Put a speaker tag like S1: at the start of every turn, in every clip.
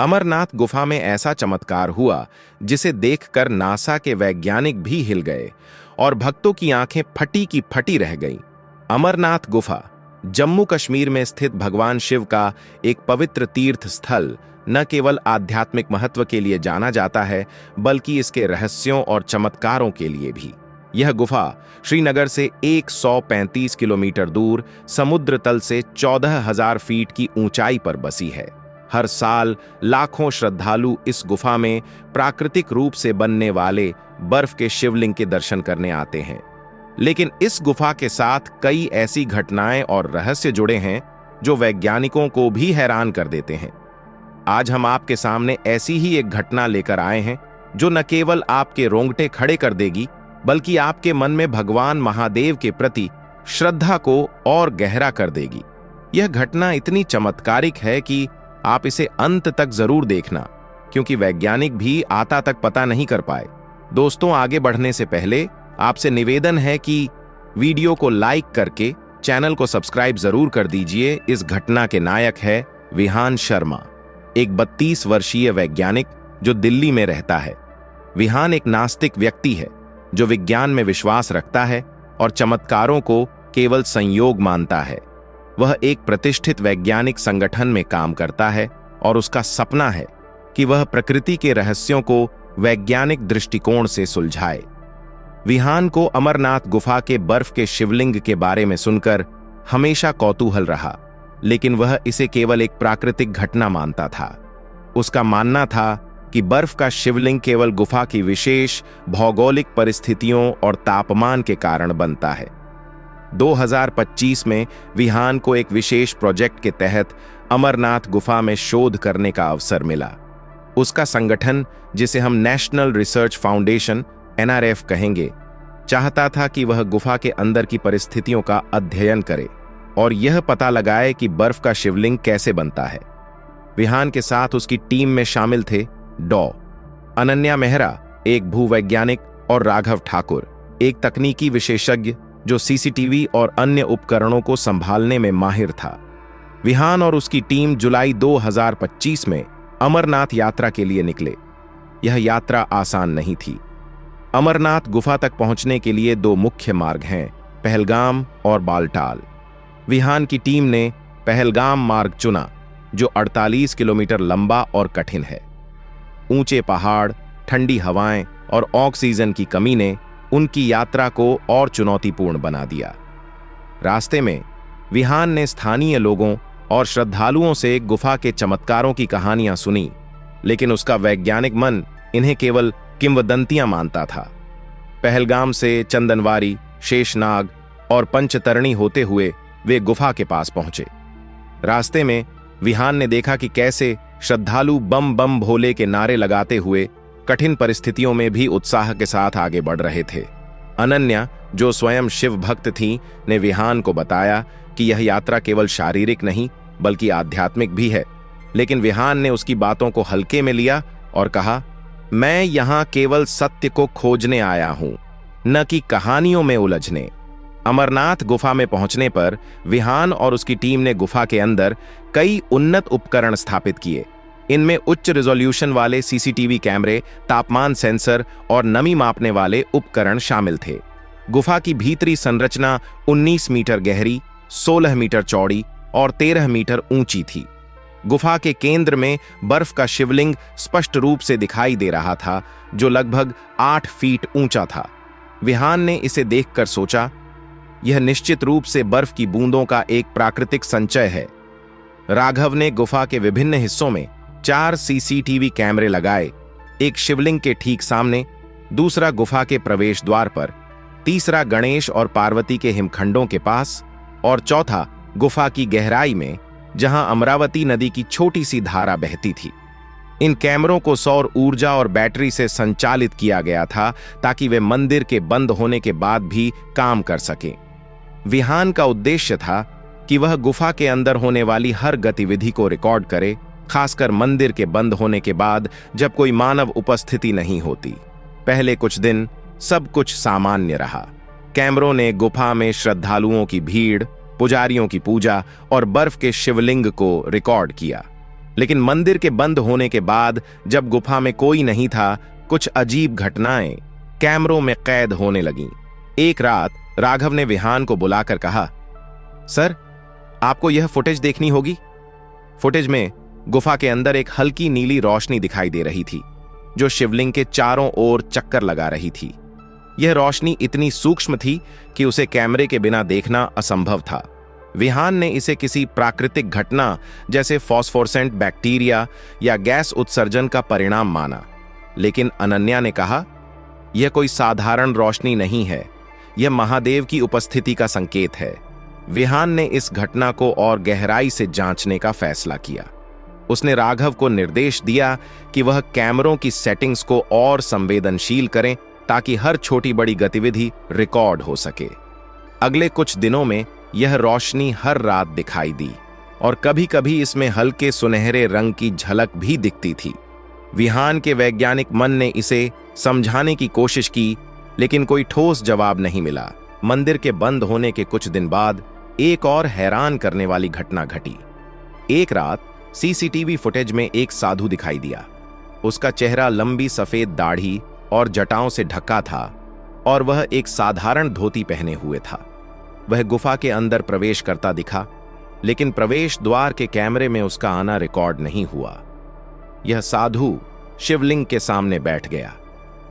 S1: अमरनाथ गुफा में ऐसा चमत्कार हुआ जिसे देखकर नासा के वैज्ञानिक भी हिल गए और भक्तों की आंखें फटी की फटी रह गईं। अमरनाथ गुफा जम्मू कश्मीर में स्थित भगवान शिव का एक पवित्र तीर्थ स्थल न केवल आध्यात्मिक महत्व के लिए जाना जाता है, बल्कि इसके रहस्यों और चमत्कारों के लिए भी। यह गुफा श्रीनगर से 135 किलोमीटर दूर समुद्र तल से 14,000 फीट की ऊंचाई पर बसी है। हर साल लाखों श्रद्धालु इस गुफा में प्राकृतिक रूप से बनने वाले बर्फ के शिवलिंग के दर्शन करने आते हैं। लेकिन इस गुफा के साथ कई ऐसी घटनाएं और रहस्य जुड़े हैं जो वैज्ञानिकों को भी हैरान कर देते हैं। आज हम आपके सामने ऐसी ही एक घटना लेकर आए हैं जो न केवल आपके रोंगटे खड़े कर देगी, बल्कि आपके मन में भगवान महादेव के प्रति श्रद्धा को और गहरा कर देगी। यह घटना इतनी चमत्कारिक है कि आप इसे अंत तक जरूर देखना, क्योंकि वैज्ञानिक भी आता तक पता नहीं कर पाए। दोस्तों, आगे बढ़ने से पहले आपसे निवेदन है कि वीडियो को लाइक करके चैनल को सब्सक्राइब जरूर कर दीजिए। इस घटना के नायक है विहान शर्मा, एक 32 वर्षीय वैज्ञानिक जो दिल्ली में रहता है। विहान एक नास्तिक व्यक्ति है जो विज्ञान में विश्वास रखता है और चमत्कारों को केवल संयोग मानता है। वह एक प्रतिष्ठित वैज्ञानिक संगठन में काम करता है और उसका सपना है कि वह प्रकृति के रहस्यों को वैज्ञानिक दृष्टिकोण से सुलझाए। विहान को अमरनाथ गुफा के बर्फ के शिवलिंग के बारे में सुनकर हमेशा कौतूहल रहा, लेकिन वह इसे केवल एक प्राकृतिक घटना मानता था। उसका मानना था कि बर्फ का शिवलिंग केवल गुफा की विशेष भौगोलिक परिस्थितियों और तापमान के कारण बनता है। 2025 में विहान को एक विशेष प्रोजेक्ट के तहत अमरनाथ गुफा में शोध करने का अवसर मिला। उसका संगठन, जिसे हम नेशनल रिसर्च फाउंडेशन NRF कहेंगे, चाहता था कि वह गुफा के अंदर की परिस्थितियों का अध्ययन करे और यह पता लगाए कि बर्फ का शिवलिंग कैसे बनता है। विहान के साथ उसकी टीम में शामिल थे डॉ. अनन्या मेहरा, एक भूवैज्ञानिक, और राघव ठाकुर, एक तकनीकी विशेषज्ञ जो CCTV और अन्य उपकरणों को संभालने में माहिर था। विहान और उसकी टीम जुलाई 2025 में अमरनाथ यात्रा के लिए निकले। यह यात्रा आसान नहीं थी। अमरनाथ गुफा तक पहुंचने के लिए 2 मुख्य मार्ग हैं, पहलगाम और बालटाल। विहान की टीम ने पहलगाम मार्ग चुना, जो 48 किलोमीटर लंबा और कठिन है। ऊंचे पहाड़, ठंडी हवाएं और ऑक्सीजन की कमी ने उनकी यात्रा को और चुनौतीपूर्ण बना दिया। रास्ते में विहान ने स्थानीय लोगों और श्रद्धालुओं से गुफा के चमत्कारों की कहानियां सुनी, लेकिन उसका वैज्ञानिक मन इन्हें केवल किंवदंतियां मानता था। पहलगाम से चंदनवारी, शेषनाग और पंचतरणी होते हुए वे गुफा के पास पहुंचे। रास्ते में विहान ने देखा कि कैसे श्रद्धालु बम बम भोले के नारे लगाते हुए कठिन परिस्थितियों में भी उत्साह के साथ आगे बढ़ रहे थे। अनन्या, जो स्वयं शिव भक्त थी, ने विहान को बताया कि यह यात्रा केवल शारीरिक नहीं बल्कि आध्यात्मिक भी है। लेकिन विहान ने उसकी बातों को हल्के में लिया और कहा, मैं यहां केवल सत्य को खोजने आया हूं, न कि कहानियों में उलझने। अमरनाथ गुफा में पहुंचने पर विहान और उसकी टीम ने गुफा के अंदर कई उन्नत उपकरण स्थापित किए। इनमें उच्च रिजोल्यूशन वाले CCTV कैमरे, तापमान सेंसर और नमी मापने वाले उपकरण शामिल थे। गुफा की भीतरी संरचना 19 मीटर गहरी, 16 मीटर चौड़ी और 13 मीटर ऊंची थी। गुफा के केंद्र में बर्फ का शिवलिंग स्पष्ट रूप से दिखाई दे रहा था, जो लगभग 8 फीट ऊंचा था। विहान ने इसे देखकर सोचा, यह निश्चित रूप से बर्फ की बूंदों का एक प्राकृतिक संचय है। राघव ने गुफा के विभिन्न हिस्सों में 4 CCTV कैमरे लगाए, एक शिवलिंग के ठीक सामने, दूसरा गुफा के प्रवेश द्वार पर, तीसरा गणेश और पार्वती के हिमखंडों के पास और चौथा गुफा की गहराई में, जहां अमरावती नदी की छोटी सी धारा बहती थी। इन कैमरों को सौर ऊर्जा और बैटरी से संचालित किया गया था ताकि वे मंदिर के बंद होने के बाद भी काम कर सकें। विहान का उद्देश्य था कि वह गुफा के अंदर होने वाली हर गतिविधि को रिकॉर्ड करे, खासकर मंदिर के बंद होने के बाद जब कोई मानव उपस्थिति नहीं होती। पहले कुछ दिन सब कुछ सामान्य रहा। कैमरों ने गुफा में श्रद्धालुओं की भीड़, पुजारियों की पूजा और बर्फ के शिवलिंग को रिकॉर्ड किया। लेकिन मंदिर के बंद होने के बाद जब गुफा में कोई नहीं था, कुछ अजीब घटनाएं कैमरों में कैद होने लगीं। एक रात राघव ने विहान को बुलाकर कहा, सर, आपको यह फुटेज देखनी होगी। फुटेज में गुफा के अंदर एक हल्की नीली रोशनी दिखाई दे रही थी, जो शिवलिंग के चारों ओर चक्कर लगा रही थी। यह रोशनी इतनी सूक्ष्म थी कि उसे कैमरे के बिना देखना असंभव था। विहान ने इसे किसी प्राकृतिक घटना जैसे फॉस्फोरेसेंट बैक्टीरिया या गैस उत्सर्जन का परिणाम माना, लेकिन अनन्या ने कहा, यह कोई साधारण रोशनी नहीं है, यह महादेव की उपस्थिति का संकेत है। विहान ने इस घटना को और गहराई से जांचने का फैसला किया। उसने राघव को निर्देश दिया कि वह कैमरों की सेटिंग्स को और संवेदनशील करें ताकि हर छोटी बड़ी गतिविधि रिकॉर्ड हो सके। अगले कुछ दिनों में यह रोशनी हर रात दिखाई दी और कभी-कभी इसमें हल्के सुनहरे रंग की झलक भी दिखती थी। विहान के वैज्ञानिक मन ने इसे समझाने की कोशिश की, लेकिन कोई ठोस जवाब नहीं मिला। मंदिर के बंद होने के कुछ दिन बाद एक और हैरान करने वाली घटना घटी। एक रात सीसीटीवी फुटेज में एक साधु दिखाई दिया। उसका चेहरा लंबी सफेद दाढ़ी और जटाओं से ढका था और वह एक साधारण धोती पहने हुए था। वह गुफा के अंदर प्रवेश करता दिखा, लेकिन प्रवेश द्वार के कैमरे में उसका आना रिकॉर्ड नहीं हुआ। यह साधु शिवलिंग के सामने बैठ गया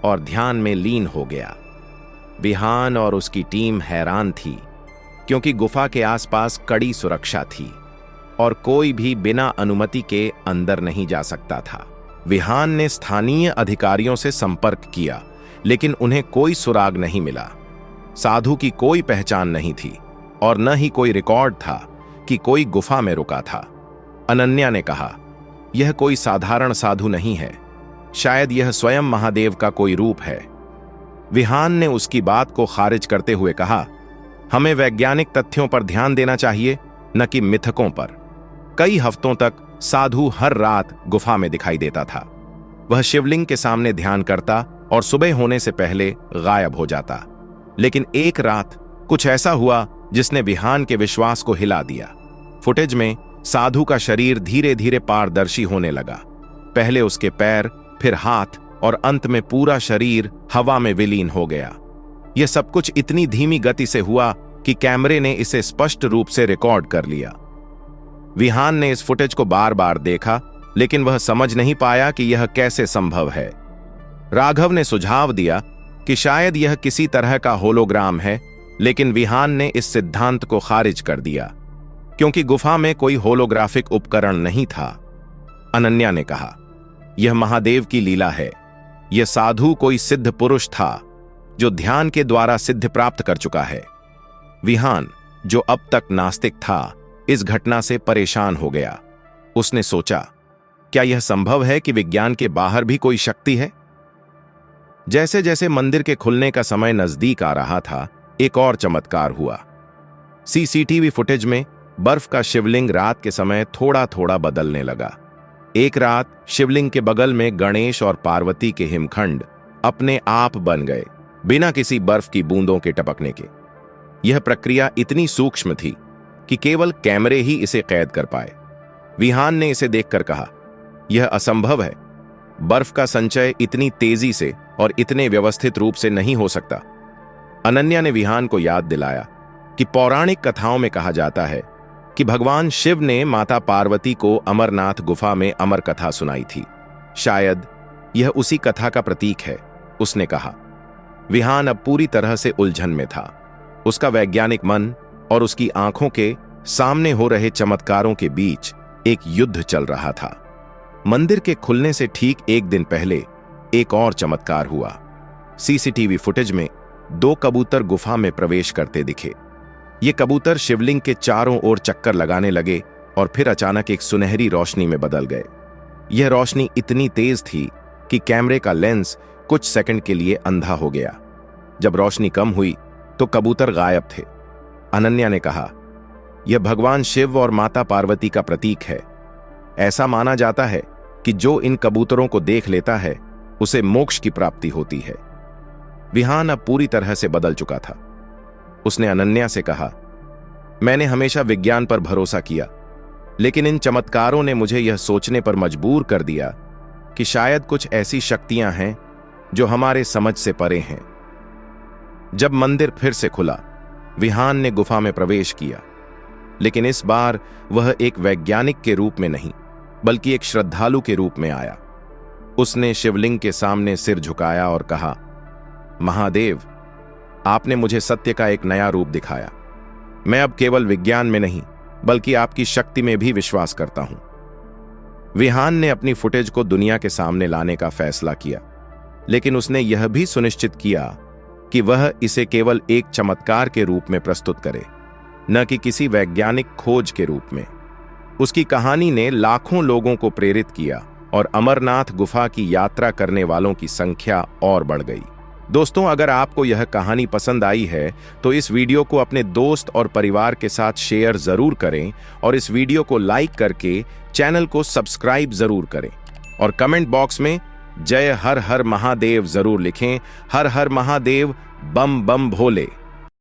S1: और ध्यान में लीन हो गया। विहान और उसकी टीम हैरान थी, क्योंकि गुफा के आसपास कड़ी सुरक्षा थी और कोई भी बिना अनुमति के अंदर नहीं जा सकता था। विहान ने स्थानीय अधिकारियों से संपर्क किया, लेकिन उन्हें कोई सुराग नहीं मिला। साधु की कोई पहचान नहीं थी और न ही कोई रिकॉर्ड था कि कोई गुफा में रुका था। अनन्या ने कहा, यह कोई साधारण साधु नहीं है, शायद यह स्वयं महादेव का कोई रूप है। विहान ने उसकी बात को खारिज करते हुए कहा, हमें वैज्ञानिक तथ्यों पर ध्यान देना चाहिए, न कि मिथकों पर। कई हफ्तों तक साधु हर रात गुफा में दिखाई देता था। वह शिवलिंग के सामने ध्यान करता और सुबह होने से पहले गायब हो जाता। लेकिन एक रात कुछ ऐसा हुआ जिसने विहान के विश्वास को हिला दिया। फुटेज में साधु का शरीर धीरे धीरे पारदर्शी होने लगा। पहले उसके पैर, फिर हाथ और अंत में पूरा शरीर हवा में विलीन हो गया। यह सब कुछ इतनी धीमी गति से हुआ कि कैमरे ने इसे स्पष्ट रूप से रिकॉर्ड कर लिया। विहान ने इस फुटेज को बार बार देखा, लेकिन वह समझ नहीं पाया कि यह कैसे संभव है। राघव ने सुझाव दिया कि शायद यह किसी तरह का होलोग्राम है, लेकिन विहान ने इस सिद्धांत को खारिज कर दिया, क्योंकि गुफा में कोई होलोग्राफिक उपकरण नहीं था। अनन्या ने कहा, यह महादेव की लीला है। यह साधु कोई सिद्ध पुरुष था जो ध्यान के द्वारा सिद्धि प्राप्त कर चुका है। विहान, जो अब तक नास्तिक था, इस घटना से परेशान हो गया। उसने सोचा, क्या यह संभव है कि विज्ञान के बाहर भी कोई शक्ति है? जैसे जैसे मंदिर के खुलने का समय नजदीक आ रहा था, एक और चमत्कार हुआ। सीसीटीवी फुटेज में बर्फ का शिवलिंग रात के समय थोड़ा थोड़ा बदलने लगा। एक रात शिवलिंग के बगल में गणेश और पार्वती के हिमखंड अपने आप बन गए, बिना किसी बर्फ की बूंदों के टपकने के। यह प्रक्रिया इतनी सूक्ष्म थी कि केवल कैमरे ही इसे कैद कर पाए। विहान ने इसे देखकर कहा, यह असंभव है। बर्फ का संचय इतनी तेजी से और इतने व्यवस्थित रूप से नहीं हो सकता। अनन्या ने विहान को याद दिलाया कि पौराणिक कथाओं में कहा जाता है कि भगवान शिव ने माता पार्वती को अमरनाथ गुफा में अमर कथा सुनाई थी। शायद यह उसी कथा का प्रतीक है, उसने कहा। विहान अब पूरी तरह से उलझन में था। उसका वैज्ञानिक मन और उसकी आंखों के सामने हो रहे चमत्कारों के बीच एक युद्ध चल रहा था। मंदिर के खुलने से ठीक एक दिन पहले एक और चमत्कार हुआ। सीसीटीवी फुटेज में 2 कबूतर गुफा में प्रवेश करते दिखे। ये कबूतर शिवलिंग के चारों ओर चक्कर लगाने लगे और फिर अचानक एक सुनहरी रोशनी में बदल गए। यह रोशनी इतनी तेज थी कि कैमरे का लेंस कुछ सेकंड के लिए अंधा हो गया। जब रोशनी कम हुई तो कबूतर गायब थे। अनन्या ने कहा, यह भगवान शिव और माता पार्वती का प्रतीक है। ऐसा माना जाता है कि जो इन कबूतरों को देख लेता है उसे मोक्ष की प्राप्ति होती है। विहान अब पूरी तरह से बदल चुका था। उसने अनन्या से कहा, मैंने हमेशा विज्ञान पर भरोसा किया, लेकिन इन चमत्कारों ने मुझे यह सोचने पर मजबूर कर दिया कि शायद कुछ ऐसी शक्तियां हैं जो हमारे समझ से परे हैं। जब मंदिर फिर से खुला, विहान ने गुफा में प्रवेश किया, लेकिन इस बार वह एक वैज्ञानिक के रूप में नहीं, बल्कि एक श्रद्धालु के रूप में आया। उसने शिवलिंग के सामने सिर झुकाया और कहा, महादेव, आपने मुझे सत्य का एक नया रूप दिखाया। मैं अब केवल विज्ञान में नहीं, बल्कि आपकी शक्ति में भी विश्वास करता हूं। विहान ने अपनी फुटेज को दुनिया के सामने लाने का फैसला किया, लेकिन उसने यह भी सुनिश्चित किया कि वह इसे केवल एक चमत्कार के रूप में प्रस्तुत करे, न कि किसी वैज्ञानिक खोज के रूप में। उसकी कहानी ने लाखों लोगों को प्रेरित किया और अमरनाथ गुफा की यात्रा करने वालों की संख्या और बढ़ गई। दोस्तों, अगर आपको यह कहानी पसंद आई है तो इस वीडियो को अपने दोस्त और परिवार के साथ शेयर जरूर करें और इस वीडियो को लाइक करके चैनल को सब्सक्राइब जरूर करें और कमेंट बॉक्स में जय हर हर महादेव जरूर लिखें। हर हर महादेव, बम बम भोले।